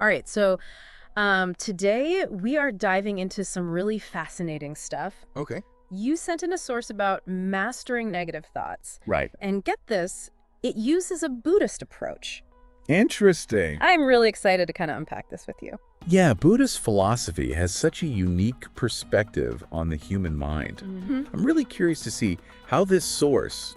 All right, so today we are diving into some really fascinating stuff. Okay. You sent in a source about mastering negative thoughts. Right. And get this, it uses a Buddhist approach. Interesting. I'm really excited to kind of unpack this with you. Yeah, Buddhist philosophy has such a unique perspective on the human mind. I'm really curious to see how this source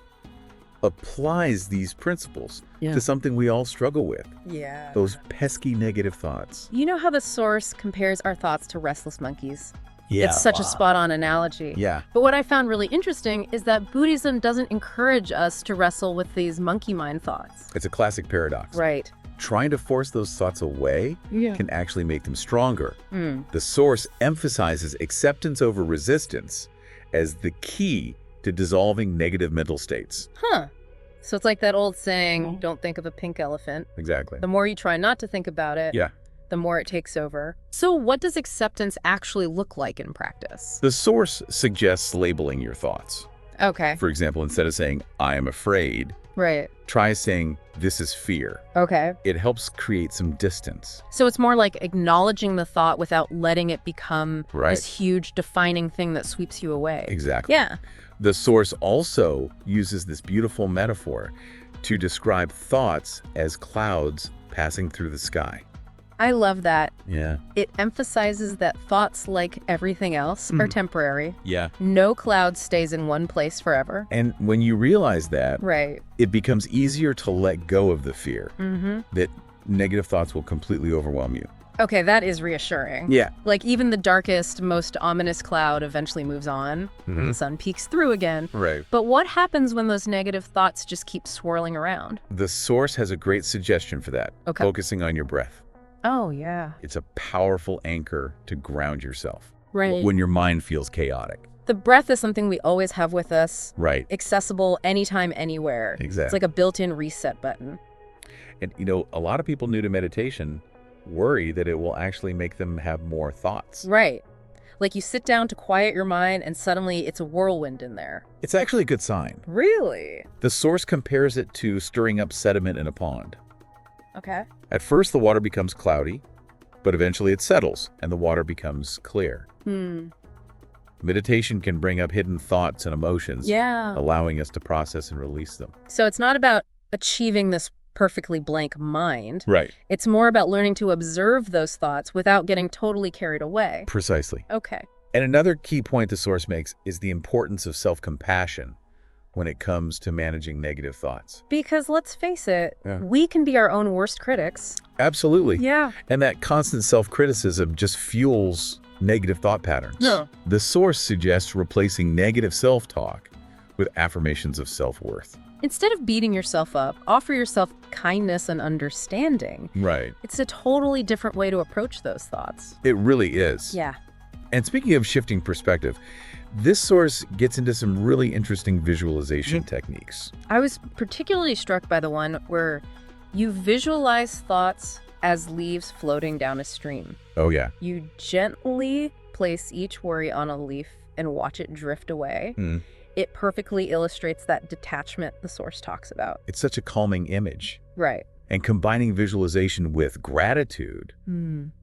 applies these principles to something we all struggle with. Yeah. Those pesky negative thoughts. You know how the source compares our thoughts to restless monkeys? Yeah. It's such a spot-on analogy. Yeah. But what I found really interesting is that Buddhism doesn't encourage us to wrestle with these monkey mind thoughts. It's a classic paradox. Right. Trying to force those thoughts away can actually make them stronger. The source emphasizes acceptance over resistance as the key to dissolving negative mental states. Huh. So it's like that old saying, don't think of a pink elephant. Exactly. The more you try not to think about it, the more it takes over. So what does acceptance actually look like in practice? The source suggests labeling your thoughts. Okay. For example, instead of saying, I am afraid, Right. try saying, this is fear. Okay. It helps create some distance. So it's more like acknowledging the thought without letting it become Right. this huge defining thing that sweeps you away. Exactly. Yeah. The source also uses this beautiful metaphor to describe thoughts as clouds passing through the sky. I love that. Yeah. It emphasizes that thoughts, like everything else, are temporary. Yeah. No cloud stays in one place forever. And when you realize that, Right. it becomes easier to let go of the fear that negative thoughts will completely overwhelm you. Okay, that is reassuring. Yeah. Like even the darkest, most ominous cloud eventually moves on. And the sun peeks through again. Right. But what happens when those negative thoughts just keep swirling around? The source has a great suggestion for that. Okay. Focusing on your breath. Oh, yeah. It's a powerful anchor to ground yourself Right. when your mind feels chaotic. The breath is something we always have with us, Right. accessible anytime, anywhere. Exactly. It's like a built-in reset button. And, you know, a lot of people new to meditation worry that it will actually make them have more thoughts. Right. Like you sit down to quiet your mind and suddenly it's a whirlwind in there. It's actually a good sign. Really? The source compares it to stirring up sediment in a pond. Okay. At first, the water becomes cloudy, but eventually it settles and the water becomes clear. Meditation can bring up hidden thoughts and emotions, Yeah. allowing us to process and release them. So it's not about achieving this perfectly blank mind. Right. It's more about learning to observe those thoughts without getting totally carried away. Precisely. Okay. And another key point the source makes is the importance of self-compassion when it comes to managing negative thoughts. Because let's face it, Yeah. we can be our own worst critics. Absolutely. Yeah. And that constant self-criticism just fuels negative thought patterns. Yeah. The source suggests replacing negative self-talk with affirmations of self-worth. Instead of beating yourself up, offer yourself kindness and understanding. Right. It's a totally different way to approach those thoughts. It really is. Yeah. And speaking of shifting perspective, this source gets into some really interesting visualization techniques. I was particularly struck by the one where you visualize thoughts as leaves floating down a stream. Oh, yeah. You gently place each worry on a leaf and watch it drift away. It perfectly illustrates that detachment the source talks about. It's such a calming image. Right. And combining visualization with gratitude,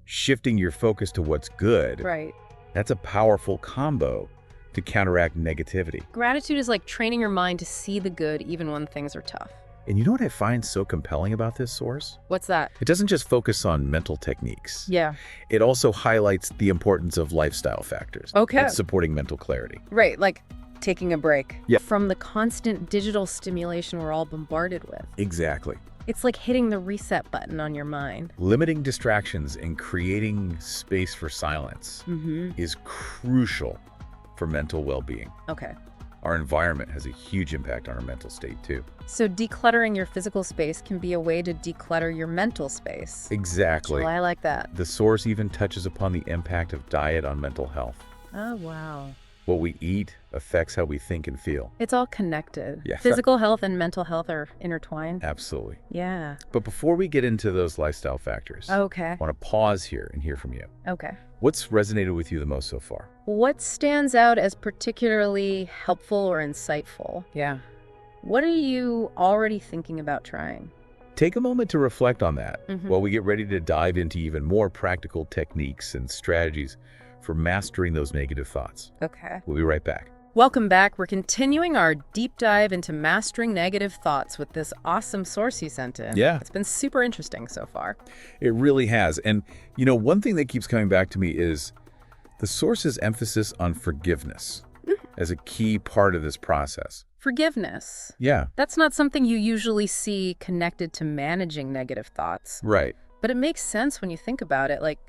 shifting your focus to what's good, Right. that's a powerful combo to counteract negativity. Gratitude is like training your mind to see the good even when things are tough. And you know what I find so compelling about this source? What's that? It doesn't just focus on mental techniques. Yeah. It also highlights the importance of lifestyle factors. Okay. And supporting mental clarity. Right, like taking a break Yeah. from the constant digital stimulation we're all bombarded with. Exactly. It's like hitting the reset button on your mind. Limiting distractions and creating space for silence is crucial for mental well-being. Okay. Our environment has a huge impact on our mental state too. So decluttering your physical space can be a way to declutter your mental space. Exactly. Well, I like that. The source even touches upon the impact of diet on mental health. Oh, wow. What we eat affects how we think and feel. It's all connected. Yeah. Physical health and mental health are intertwined. Absolutely. Yeah. But before we get into those lifestyle factors, Okay. I want to pause here and hear from you. Okay. What's resonated with you the most so far? What stands out as particularly helpful or insightful? Yeah. What are you already thinking about trying? Take a moment to reflect on that while we get ready to dive into even more practical techniques and strategies for mastering those negative thoughts. Okay. We'll be right back. Welcome back. We're continuing our deep dive into mastering negative thoughts with this awesome source you sent in. Yeah. It's been super interesting so far. It really has. And, one thing that keeps coming back to me is the source's emphasis on forgiveness as a key part of this process. Forgiveness. Yeah. That's not something you usually see connected to managing negative thoughts. Right. But it makes sense when you think about it. Like,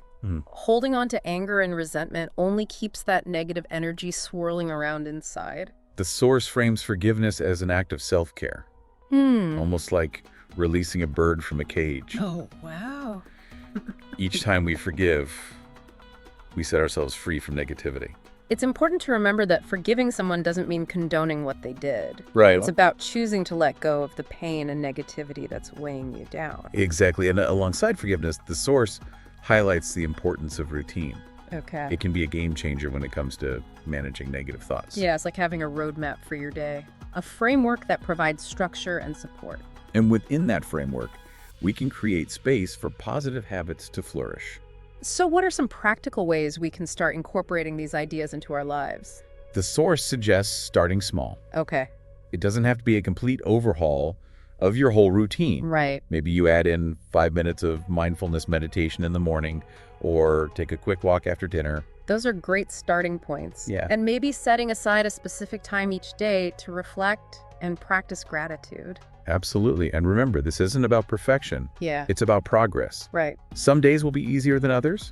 holding on to anger and resentment only keeps that negative energy swirling around inside. The source frames forgiveness as an act of self-care. Almost like releasing a bird from a cage. Oh, wow. Each time we forgive, we set ourselves free from negativity. It's important to remember that forgiving someone doesn't mean condoning what they did. Right. It's about choosing to let go of the pain and negativity that's weighing you down. Exactly. And alongside forgiveness, the source highlights the importance of routine. Okay. It can be a game changer when it comes to managing negative thoughts. Yeah, it's like having a roadmap for your day. A framework that provides structure and support. And within that framework, we can create space for positive habits to flourish. So what are some practical ways we can start incorporating these ideas into our lives? The source suggests starting small. Okay. It doesn't have to be a complete overhaul of your whole routine. Right. Maybe you add in 5 minutes of mindfulness meditation in the morning or take a quick walk after dinner. Those are great starting points. Yeah. And maybe setting aside a specific time each day to reflect and practice gratitude. Absolutely. And remember, this isn't about perfection. Yeah. It's about progress. Right. Some days will be easier than others.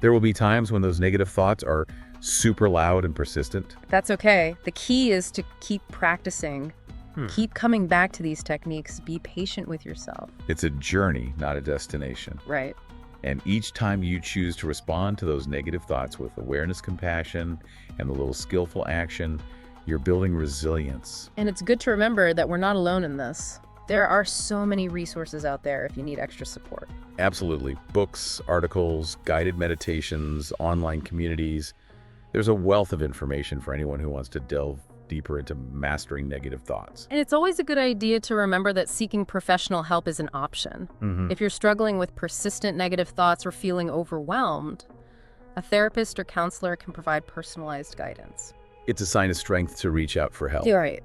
There will be times when those negative thoughts are super loud and persistent. That's okay. The key is to keep practicing. Keep coming back to these techniques. Be patient with yourself. It's a journey, not a destination. Right. And each time you choose to respond to those negative thoughts with awareness, compassion, and a little skillful action, you're building resilience. And it's good to remember that we're not alone in this. There are so many resources out there if you need extra support. Absolutely. Books, articles, guided meditations, online communities. There's a wealth of information for anyone who wants to delve deeper into mastering negative thoughts. And it's always a good idea to remember that seeking professional help is an option. If you're struggling with persistent negative thoughts or feeling overwhelmed, a therapist or counselor can provide personalized guidance. It's a sign of strength to reach out for help. You're right.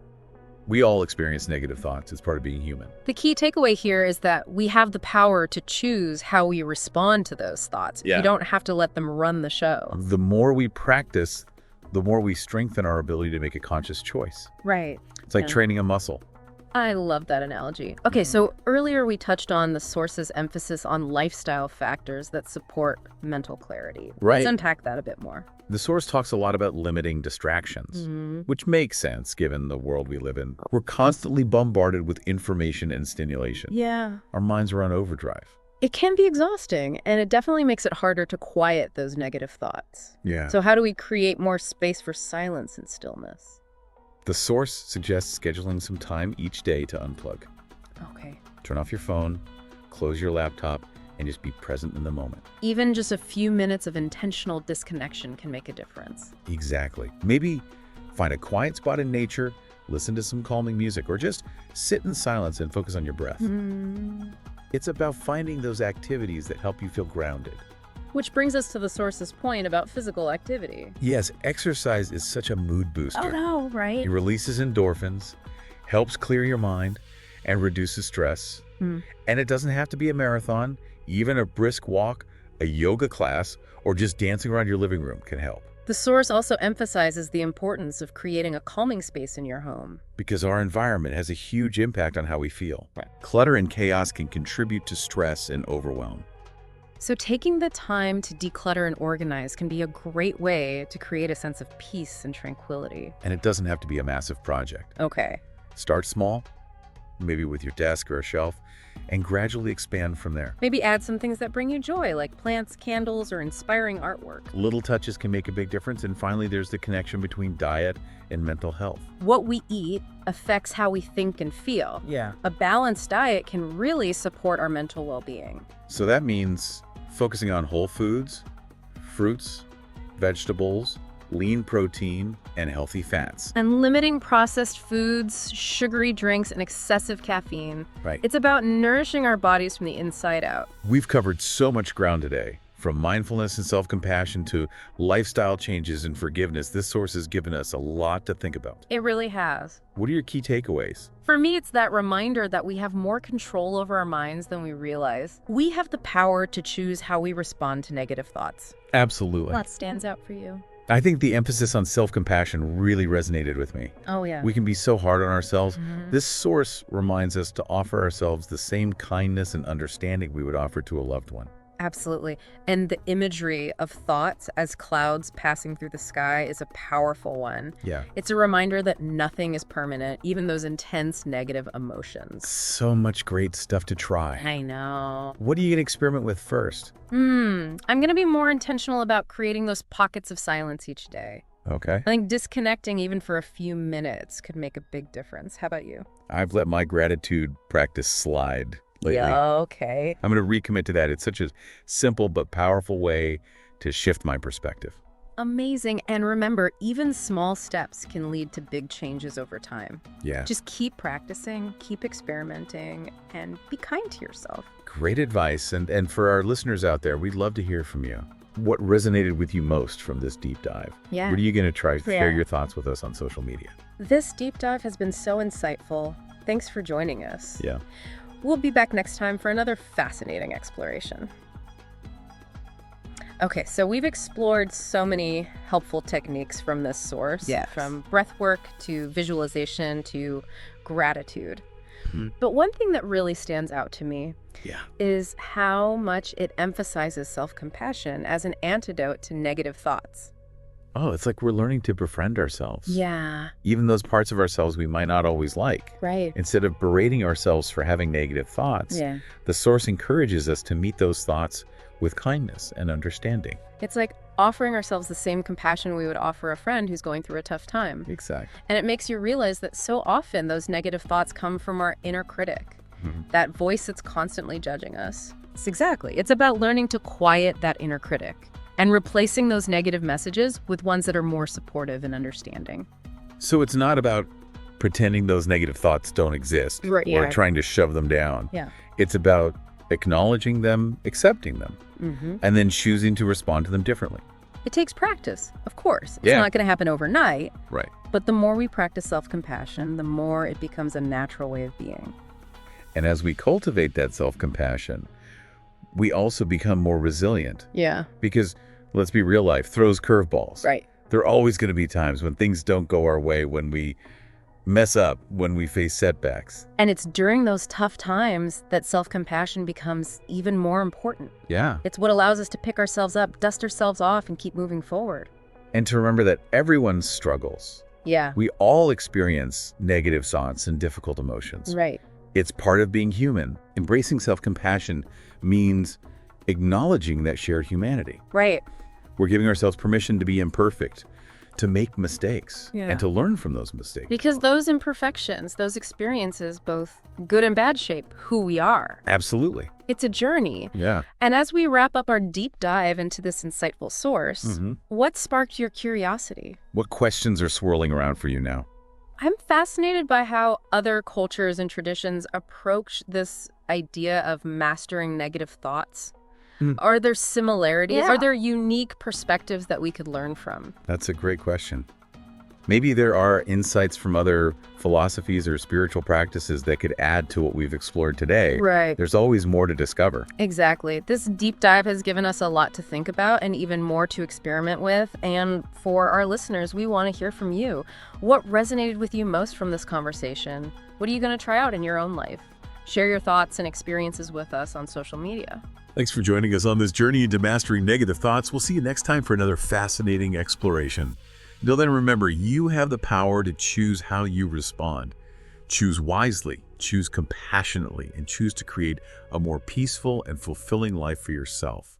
We all experience negative thoughts. It's part of being human. The key takeaway here is that we have the power to choose how we respond to those thoughts. Yeah. You don't have to let them run the show. The more we practice, the more we strengthen our ability to make a conscious choice. Right. It's like training a muscle. I love that analogy. Okay, so earlier we touched on the source's emphasis on lifestyle factors that support mental clarity. Right. Let's unpack that a bit more. The source talks a lot about limiting distractions, which makes sense given the world we live in. We're constantly bombarded with information and stimulation. Yeah. Our minds are on overdrive. It can be exhausting, and it definitely makes it harder to quiet those negative thoughts. Yeah. So how do we create more space for silence and stillness? The source suggests scheduling some time each day to unplug. Okay. Turn off your phone, close your laptop, and just be present in the moment. Even just a few minutes of intentional disconnection can make a difference. Exactly. Maybe find a quiet spot in nature, listen to some calming music, or just sit in silence and focus on your breath. It's about finding those activities that help you feel grounded. Which brings us to the source's point about physical activity. Yes, exercise is such a mood booster. Oh, no, right? It releases endorphins, helps clear your mind, and reduces stress. And it doesn't have to be a marathon. Even a brisk walk, a yoga class, or just dancing around your living room can help. The source also emphasizes the importance of creating a calming space in your home. Because our environment has a huge impact on how we feel. Right. Clutter and chaos can contribute to stress and overwhelm. So taking the time to declutter and organize can be a great way to create a sense of peace and tranquility. And it doesn't have to be a massive project. Okay. Start small, maybe with your desk or a shelf, and gradually expand from there. Maybe add some things that bring you joy, like plants, candles, or inspiring artwork. Little touches can make a big difference. And finally, there's the connection between diet and mental health. What we eat affects how we think and feel. Yeah. A balanced diet can really support our mental well-being. So that means focusing on whole foods, fruits, vegetables, lean protein, and healthy fats. And limiting processed foods, sugary drinks, and excessive caffeine. Right. It's about nourishing our bodies from the inside out. We've covered so much ground today. From mindfulness and self-compassion to lifestyle changes and forgiveness, this source has given us a lot to think about. It really has. What are your key takeaways? For me, it's that reminder that we have more control over our minds than we realize. We have the power to choose how we respond to negative thoughts. Absolutely. What stands out for you? I think the emphasis on self-compassion really resonated with me. Oh, yeah. We can be so hard on ourselves. This source reminds us to offer ourselves the same kindness and understanding we would offer to a loved one. Absolutely. And the imagery of thoughts as clouds passing through the sky is a powerful one. Yeah. It's a reminder that nothing is permanent, even those intense negative emotions. So much great stuff to try. I know. What are you going to experiment with first? I'm going to be more intentional about creating those pockets of silence each day. Okay. I think disconnecting even for a few minutes could make a big difference. How about you? I've let my gratitude practice slide lately. Yeah, okay. I'm going to recommit to that. It's such a simple but powerful way to shift my perspective. Amazing. And remember, even small steps can lead to big changes over time. Yeah. Just keep practicing, keep experimenting, and be kind to yourself. Great advice. And for our listeners out there, we'd love to hear from you. What resonated with you most from this deep dive? Yeah. What are you going to try to share Yeah. your thoughts with us on social media? This deep dive has been so insightful. Thanks for joining us. Yeah. We'll be back next time for another fascinating exploration. Okay, so we've explored so many helpful techniques from this source, Yes. from breath work to visualization to gratitude. Mhm. But one thing that really stands out to me Yeah. is how much it emphasizes self-compassion as an antidote to negative thoughts. Oh, it's like we're learning to befriend ourselves. Yeah, Even those parts of ourselves we might not always like. right. Instead of berating ourselves for having negative thoughts, Yeah. the source encourages us to meet those thoughts with kindness and understanding. It's like offering ourselves the same compassion we would offer a friend who's going through a tough time. Exactly. And it makes you realize that so often those negative thoughts come from our inner critic, Mhm. that voice that's constantly judging us. It's about learning to quiet that inner critic and replacing those negative messages with ones that are more supportive and understanding. So it's not about pretending those negative thoughts don't exist Right, or yeah. trying to shove them down. Yeah. It's about acknowledging them, accepting them, and then choosing to respond to them differently. It takes practice, of course. It's Yeah. not going to happen overnight, Right. but the more we practice self-compassion, the more it becomes a natural way of being. And as we cultivate that self-compassion, we also become more resilient. Yeah. Because, let's be real, life throws curveballs. Right. There are always going to be times when things don't go our way, when we mess up, when we face setbacks. And it's during those tough times that self-compassion becomes even more important. Yeah. It's what allows us to pick ourselves up, dust ourselves off, and keep moving forward. And to remember that everyone struggles. Yeah. We all experience negative thoughts and difficult emotions. Right. It's part of being human. Embracing self-compassion means acknowledging that shared humanity. Right. We're giving ourselves permission to be imperfect, to make mistakes, Yeah. and to learn from those mistakes. Because those imperfections, those experiences, both good and bad, shape who we are. Absolutely. It's a journey. Yeah. And as we wrap up our deep dive into this insightful source, what sparked your curiosity? What questions are swirling around for you now? I'm fascinated by how other cultures and traditions approach this idea of mastering negative thoughts. Are there similarities? Yeah. Are there unique perspectives that we could learn from? That's a great question. Maybe there are insights from other philosophies or spiritual practices that could add to what we've explored today. Right. There's always more to discover. Exactly. This deep dive has given us a lot to think about and even more to experiment with. And for our listeners, we want to hear from you. What resonated with you most from this conversation? What are you going to try out in your own life? Share your thoughts and experiences with us on social media. Thanks for joining us on this journey into mastering negative thoughts. We'll see you next time for another fascinating exploration. Until then, remember, you have the power to choose how you respond. Choose wisely, choose compassionately, and choose to create a more peaceful and fulfilling life for yourself.